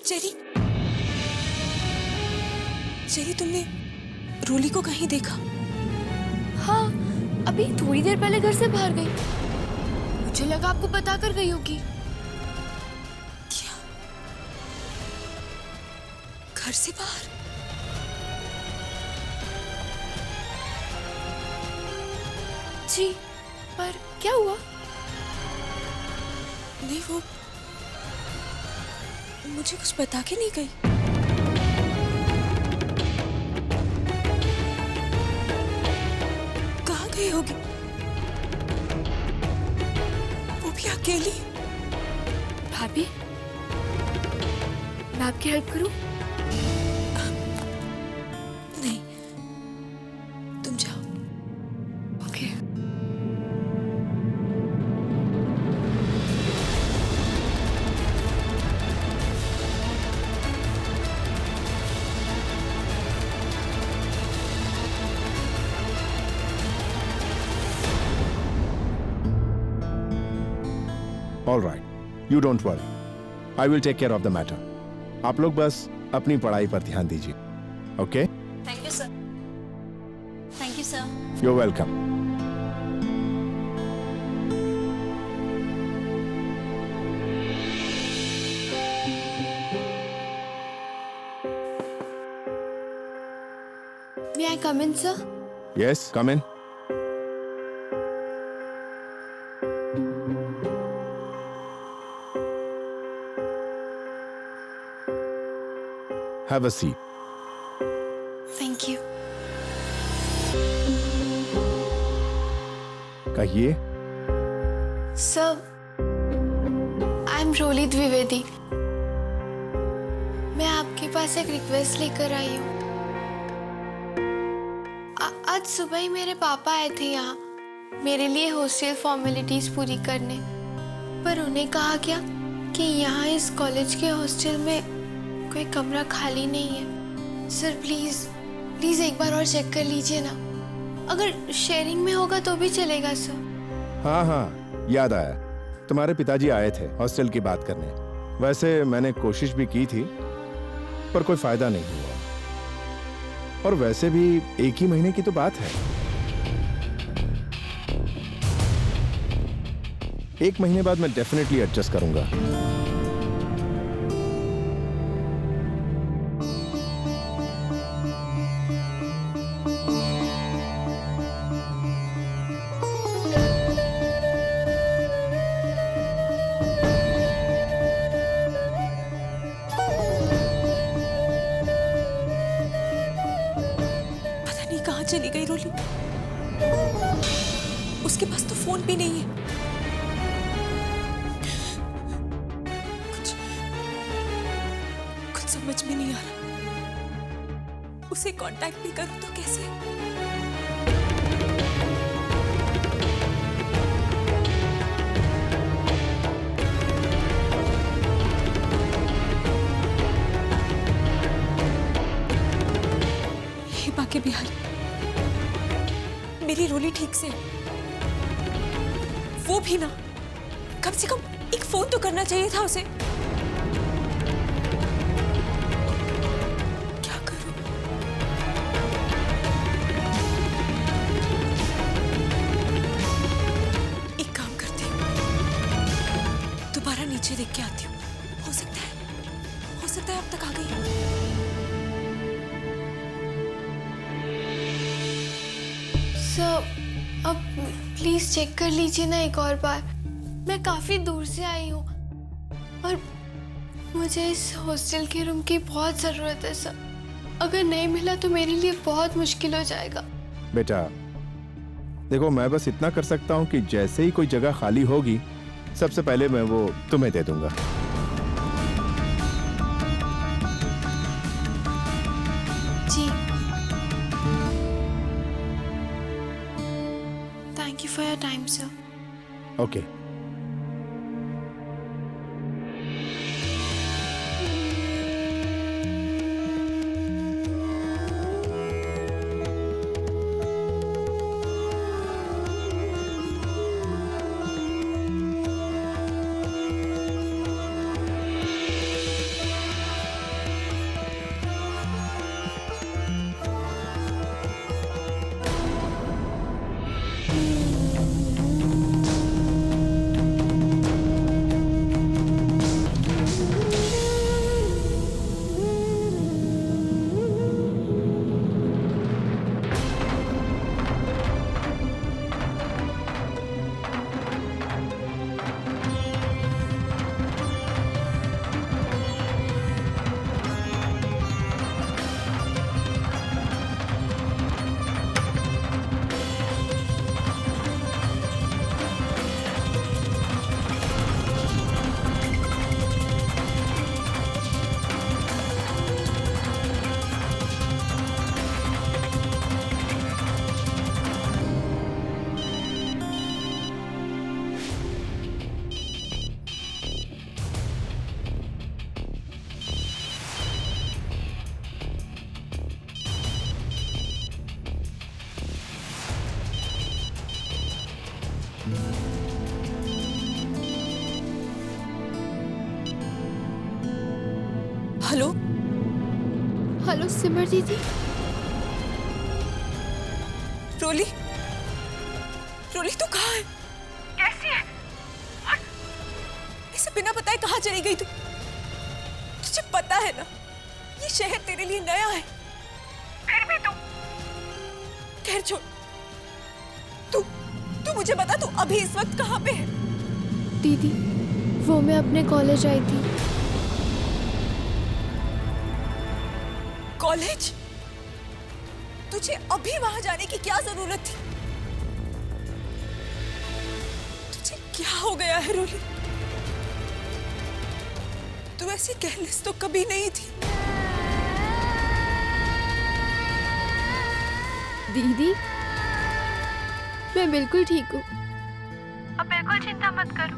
Cherry, cherry तुमने रोली को कहीं देखा? हाँ, अभी थोड़ी देर पहले घर से बाहर गई। मुझे लगा आपको बता कर गई होगी। क्या? घर से बाहर? जी, पर क्या हुआ? नहीं, वो मुझे कुछ बता के नहीं गई। कहाँ गई होगी? वो भी अकेली? भाभी, मैं आपकी हेल्प करूं? नहीं, तुम जाओ। Okay. All right, you don't worry, I will take care of the matter. आप लोग बस अपनी पढ़ाई पर ध्यान दीजिए, okay? Thank you sir. Thank you sir. You welcome. May I come in, sir? Yes, come in. Have a seat. Thank you. कहिए। Sir, I'm Roli Dwivedi. मैं आपके पास एक रिक्वेस्ट लेकर आई हूँ। आज सुबह ही मेरे पापा आए थे यहाँ मेरे लिए हॉस्टल फॉर्मेलिटीज पूरी करने, पर उन्हें कहा गया कि यहाँ इस कॉलेज के हॉस्टल में कोई कमरा खाली नहीं है। सर प्लीज प्लीज एक बार और चेक कर लीजिए ना, अगर शेयरिंग में होगा तो भी चलेगा सर। हाँ हाँ, याद आया, तुम्हारे पिताजी आए थे हॉस्टल की बात करने। वैसे मैंने कोशिश भी की थी, पर कोई फायदा नहीं हुआ। और वैसे भी एक ही महीने की तो बात है। एक महीने बाद मैं डेफिनेटली एडजस्ट करूंगा। पता नहीं कहाँ चली गई रोली। उसके पास तो फोन भी नहीं है। कुछ समझ में नहीं आ रहा। उसे कांटेक्ट भी करूं तो कैसे? हे बाके बिहारी, मेरी रोली ठीक से है। वो भी ना, कम से कम एक फोन तो करना चाहिए था उसे। क्या करूं? एक काम करती हूँ, दोबारा नीचे देख के आती हूँ। हो सकता है अब तक आ गई। सर अब प्लीज चेक कर लीजिए ना एक और बार। मैं काफी दूर से आई हूँ और मुझे इस हॉस्टल के रूम की बहुत जरूरत है सर। अगर नहीं मिला तो मेरे लिए बहुत मुश्किल हो जाएगा। बेटा देखो, मैं बस इतना कर सकता हूं कि जैसे ही कोई जगह खाली होगी, सबसे पहले मैं वो तुम्हें दे दूंगा। जी, thank you for your time sir. Okay. Hello hello Simar दीदी। रोली, रोली तू कहाँ है? कैसी है? और इसे बिना बताए कहाँ चली गई तू? तुझे पता है ना ये शहर तेरे लिए नया है, फिर भी तू। खैर छोड़, तू मुझे बता, तू अभी इस वक्त कहाँ पे है? दीदी वो मैं अपने कॉलेज आई थी। कॉलेज? तुझे अभी वहां जाने की क्या जरूरत थी? तुझे क्या हो गया है रोली? तू ऐसी केयरलेस तो कभी नहीं थी। दीदी मैं बिल्कुल ठीक हूँ, अब बिल्कुल चिंता मत करो।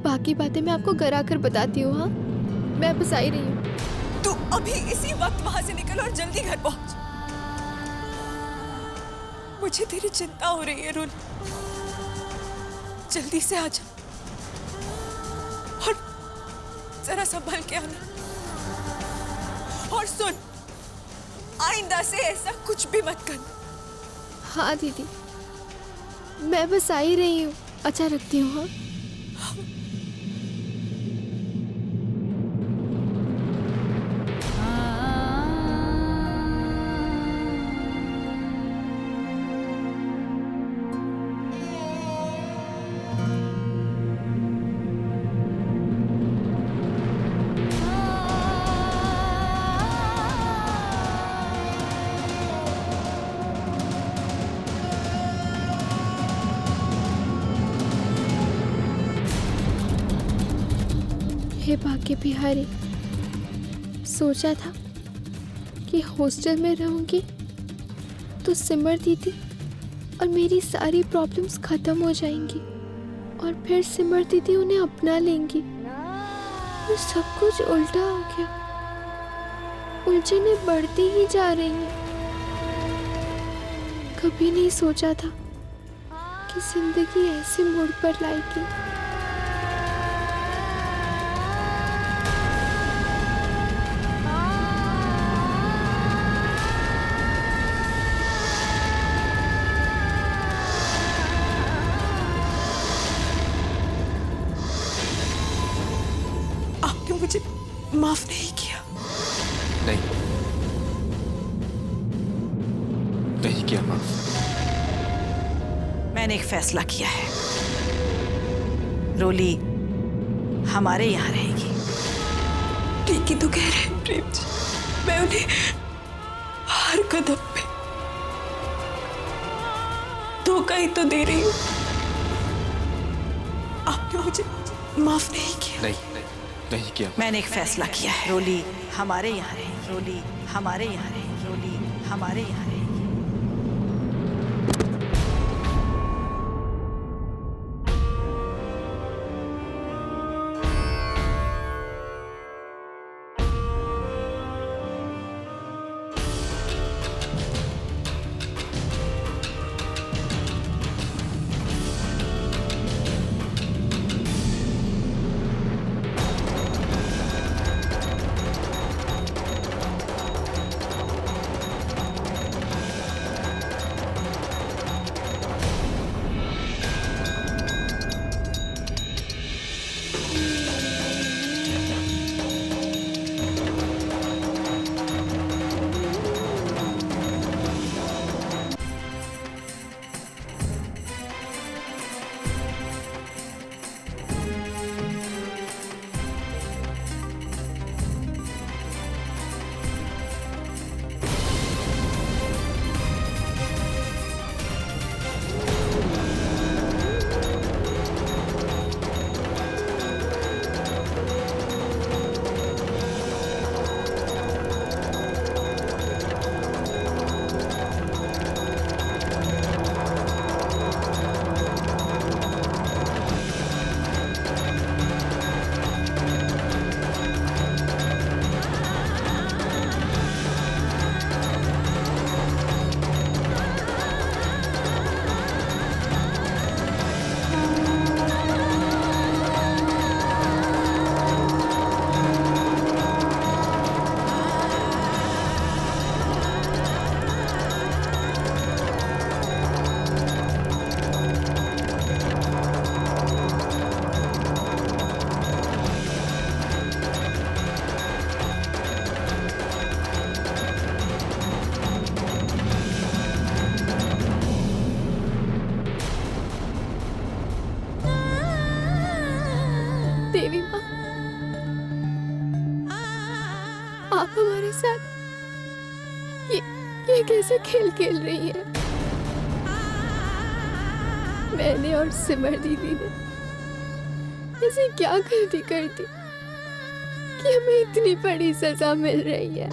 बाकी बातें मैं आपको घर आकर बताती हूँ। हाँ मैं बस आई रही हूँ। तू अभी इसी वक्त वहां से निकल और जल्दी घर पहुंच। मुझे तेरी चिंता हो रही है रोली, जल्दी से आ जा और जरा संभल के आना। और सुन, आइंदा से ऐसा कुछ भी मत करना। हाँ दीदी मैं बस आ ही रही हूँ। अच्छा रखती हूँ। हाँ हे भाग्य बिहारी, सोचा था कि हॉस्टल में रहूंगी तो सिमर दीदी और मेरी सारी प्रॉब्लम्स खत्म हो जाएंगी और फिर सिमर दीदी उन्हें अपना लेंगी। और सब कुछ उल्टा हो गया, उलझनें बढ़ती ही जा रही हैं। कभी नहीं सोचा था कि जिंदगी ऐसे मोड़ पर लाएगी। आपने मुझे माफ नहीं किया। नहीं किया माफ। मैंने एक फैसला किया है, रोली हमारे यहाँ रहेगी। ठीक ही तो कह रहे हैं प्रेम जी, मैं उन्हें हर कदम पे धोखा ही तो दे रही हूँ। आपने मुझे माफ नहीं किया। नहीं किया। मैंने एक फैसला किया है, रोली हमारे यहाँ रहेगी। रोली हमारे यहाँ रहेगी। रोली हमारे यहाँ रहेगी। देवी माँ, आप हमारे साथ ये कैसे खेल खेल रही है? मैंने और सिमर दीदी ने ऐसे क्या गलती कर दी कि हमें इतनी बड़ी सजा मिल रही है?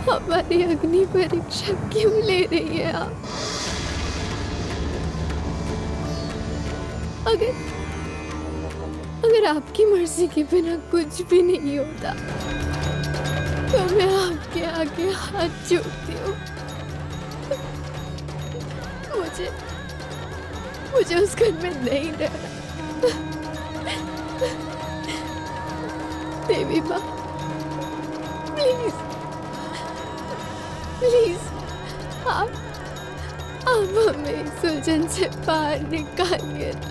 हमारी अग्नि परीक्षा क्यों ले रही है आप? अगर आपकी मर्जी के बिना कुछ भी नहीं होता तो मैं आपके आगे हाथ जोड़ती हूँ। मुझे उस घर में नहीं रहना। देवी माँ, प्लीज प्लीज आप हमें इस उलझन से बाहर निकालिए ना।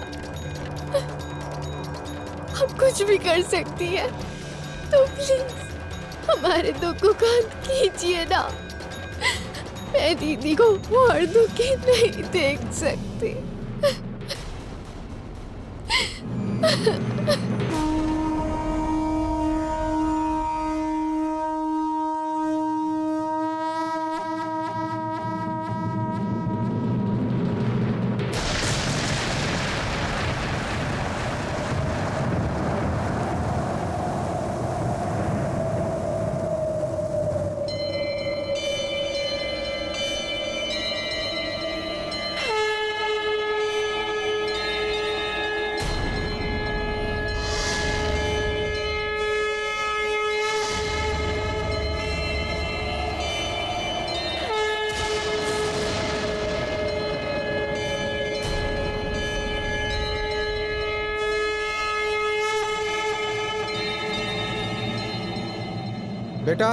आप कुछ भी कर सकती है तो प्लीज हमारे दुख को शांत कीजिए ना। मैं दीदी को और दुखी नहीं देख सकती। बेटा,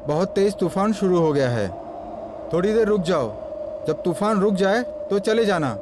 बहुत तेज तूफान शुरू हो गया है। थोड़ी देर रुक जाओ। जब तूफान रुक जाए तो चले जाना।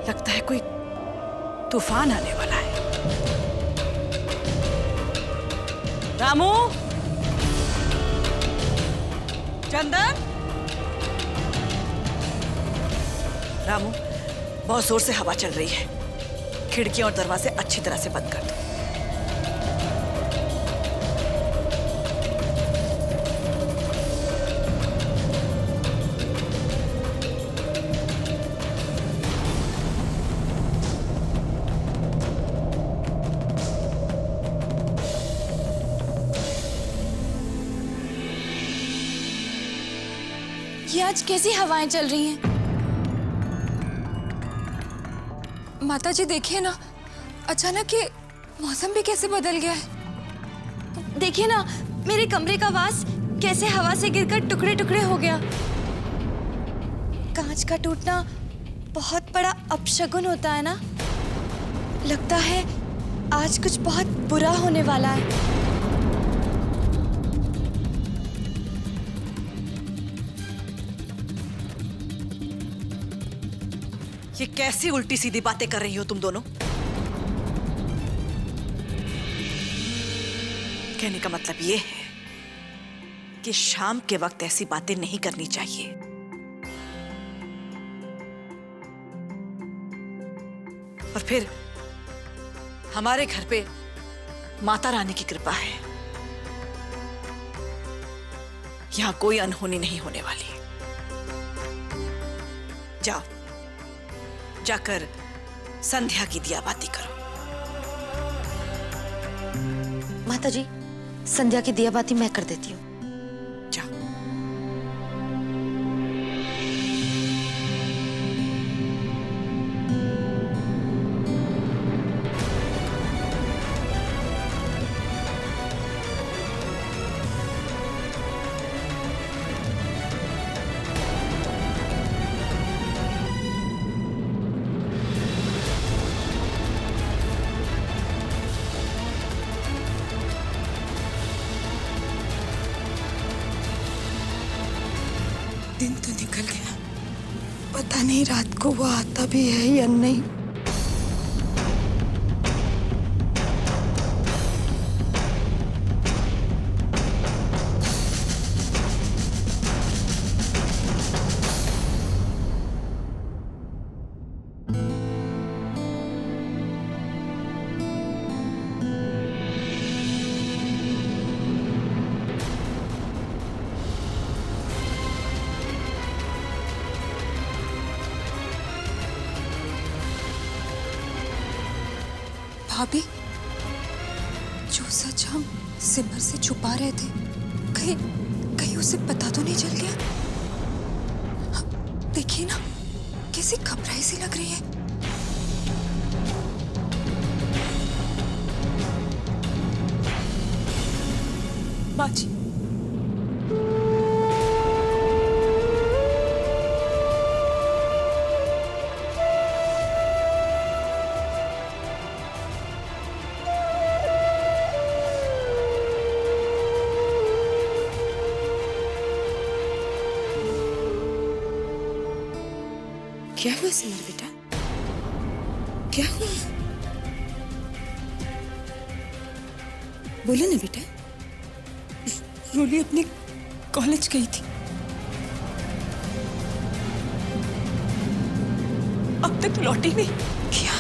लगता है कोई तूफान आने वाला है। रामू, चंदन, रामू, बहुत जोर से हवा चल रही है। खिड़कियां और दरवाजे अच्छी तरह से बंद कर दो। ये आज कैसी हवाएं चल रही हैं? माता जी देखिए ना, अचानक ये मौसम भी कैसे बदल गया है। देखिए ना, मेरे कमरे का वास कैसे हवा से गिरकर टुकड़े टुकड़े हो गया। कांच का टूटना बहुत बड़ा अपशगुन होता है ना। लगता है आज कुछ बहुत बुरा होने वाला है। ये कैसी उल्टी सीधी बातें कर रही हो तुम दोनों? कहने का मतलब ये है कि शाम के वक्त ऐसी बातें नहीं करनी चाहिए। और फिर हमारे घर पे माता रानी की कृपा है, यहां कोई अनहोनी नहीं होने वाली। जाओ, जाकर संध्या की दियाबाती करो। माता जी, संध्या की दियाबाती मैं कर देती हूँ। जाओ। दिन तो निकल गया, पता नहीं रात को वो आता भी है या नहीं। भाभी, जो सच हम सिमर से छुपा रहे थे, कहीं कहीं उसे पता तो नहीं चल गया? देखिए ना, कैसी घबराई सी लग रही है। बाजी, क्या हुआ सिमर बेटा? क्या हुआ? बोलो ना बेटा। रोली अपने कॉलेज गई थी, अब तक लौटी नहीं। क्या?